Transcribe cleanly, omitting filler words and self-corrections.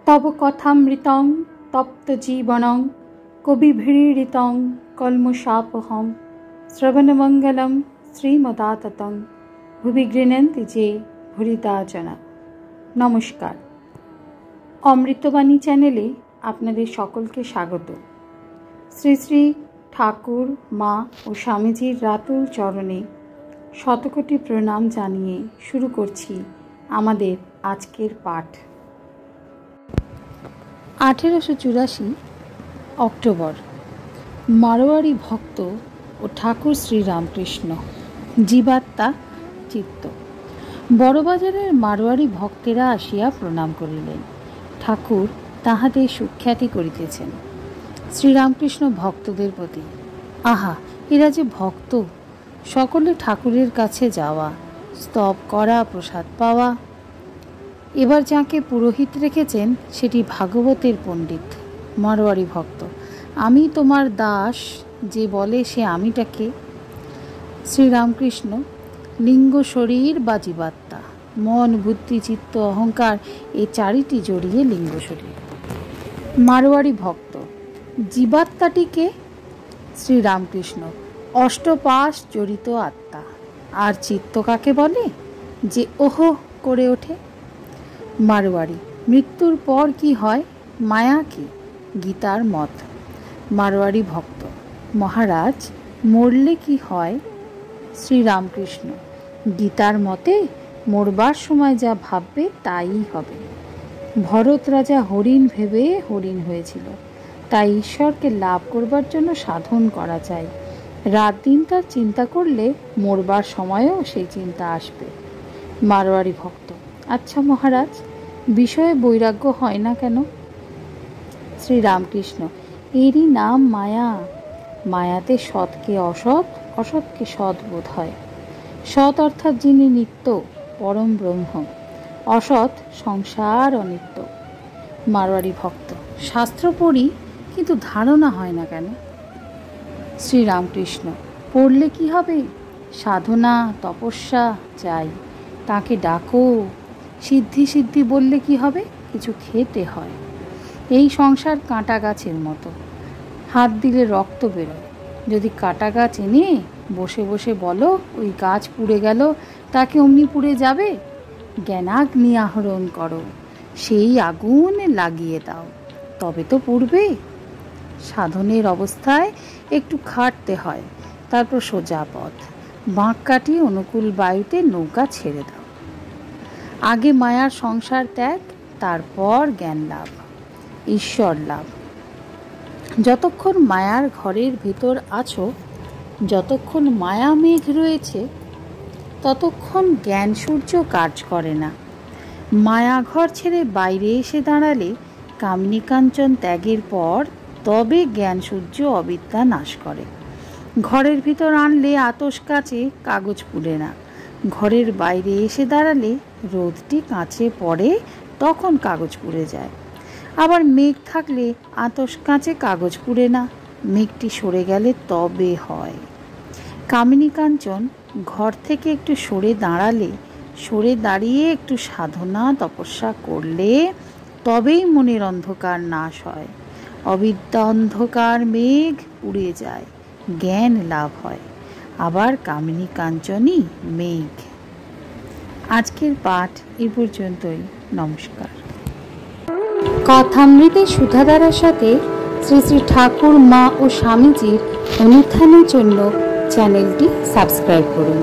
तव कथामृतं तप्तजीवनं कविभिरीडितं कल्मषापहं श्रवणमंगलं श्रीमदाततं भुवि गृह्णन्ति जे भूरिदा जना। नमस्कार, अमृतबाणी चैनेले आपनादेर सकलके स्वागत। श्री श्री ठाकुर मा और स्वामीजीर रातुल चरणे शतकोटी प्रणाम जानिए शुरू करछि आमादेर आजकेर पाठ। 1884 अक्टोबर मारवाड़ी भक्त और ठाकुर श्री रामकृष्ण जीवात्मा चित्त। बड़बाजारेर मारवाड़ी भक्तेरा आसिया प्रणाम करिलेन। ठाकुर ताहादेर सुख्याति करितेछेन श्रीरामकृष्ण भक्तदेर प्रति। आहा, एरा जे भक्त, सकले ठाकुरेर काछे जावा, स्तब करा, प्रसाद पावा। एबार जाके पुरोहित रेखेছেন সেটি भागवतेर पंडित मारवाड़ी भक्त। आमी तोमार दास जे बोले से आमीटाके श्रीरामकृष्ण लिंग शरीर बा जीवात्मा, मन बुद्धि चित्त अहंकार ए चारिटी जड़िए लिंग शरीर। मारवाड़ी भक्त जीवात्माटीके श्रीरामकृष्ण अष्टपाश जड़ित आत्मा। और चित्त काके बोले जे ओहो करे ओठे। मारवाड़ी मृत्युर पर कि हय? माया की गीतार मत। मारवाड़ी भक्त महाराज मरले कि हय? श्रीरामकृष्ण गीतार मते मरबार समय जा भाबबे ताई हबे। भरत राजा हरिण भेबे हरिण हयेछिल, ताई ईश्वरके लाभ करबार जन्य साधन करा चाই। रात दिन तार चिंता करले मरबार समयও সেই चिंता आसबे। मारवाड़ी भक्त अच्छा महाराज, विषये बैराग्य হয় না কেন? श्रीरामकृष्ण एरই नाम माया। मायाते सत्के असत्, असत्के सत् बोध হয়। सत् अर्थात যিনি नित्य परम ब्रह्म, असत् संसार अनित्य। मारवाड़ी भक्त शास्त्र पढ़ी किन्तु धारणा হয় না কেন? श्रीरामकृष्ण पढ़ले कि हबे? साधना तपस्या चाই, ताके डाको। सिद्धि सिद्धि बोलले कि हबे? किछु खेते हय। এই সংসার কাঁটা গাছের মতো, হাত দিলে রক্ত বেরোয়। যদি কাঁটা গাছ এনে বসে বসে বলো ওই গাছ পুড়ে গেল, তাকে অমনি পুড়ে যাবে? জ্ঞানাগ্নি আহরণ করো, সেই আগুনে লাগিয়ে দাও, তবে তো পুড়বে। সাধনের অবস্থায় একটু খাটতে হয়, তারপর সোজা পথ। বাঁক কাটিয়ে অনুকূল বায়ুতে নৌকা ছেড়ে দাও। আগে মায়ার সংসার ত্যাগ, তারপর জ্ঞান লাভ, ঈশ্বর লাভ। যতক্ষণ মায়ার ঘরের ভেতর আছো, যতক্ষণ মায়া মেঘ রয়েছে, ততক্ষণ জ্ঞান সূর্য কাজ করে না। মায়া ঘর ছেড়ে বাইরে এসে দাঁড়ালে কামিনী কাঞ্চন ত্যাগের পর তবে জ্ঞান সূর্য অবিদ্যা নাশ করে। ঘরের ভিতর আনলে আতস কাচে, কাগজ পুড়ে না। ঘরের বাইরে এসে দাঁড়ালে রোদটি কাঁচে পড়ে, তখন কাগজ পুড়ে যায়। আবার মেঘ থাকলে আতস কাঁচে, কাগজ পুড়ে না। মেঘটি সরে গেলে তবে হয়। কামিনী কাঞ্চন ঘর থেকে একটু সরে দাঁড়ালে, সরে দাঁড়িয়ে একটু সাধনা তপস্যা করলে তবেই মনের অন্ধকার নাশ হয়। অবিদ্যা অন্ধকার মেঘ উড়ে যায়, জ্ঞান লাভ হয়। আবার কামিনী কাঞ্চনই মেঘ। আজকের পাঠ এই পর্যন্তই। নমস্কার। কথামৃতের সুধাধারার সাথে শ্রী শ্রী ঠাকুর মা ও স্বামীজির অনুধ্যানের জন্য চ্যানেলটি সাবস্ক্রাইব করুন।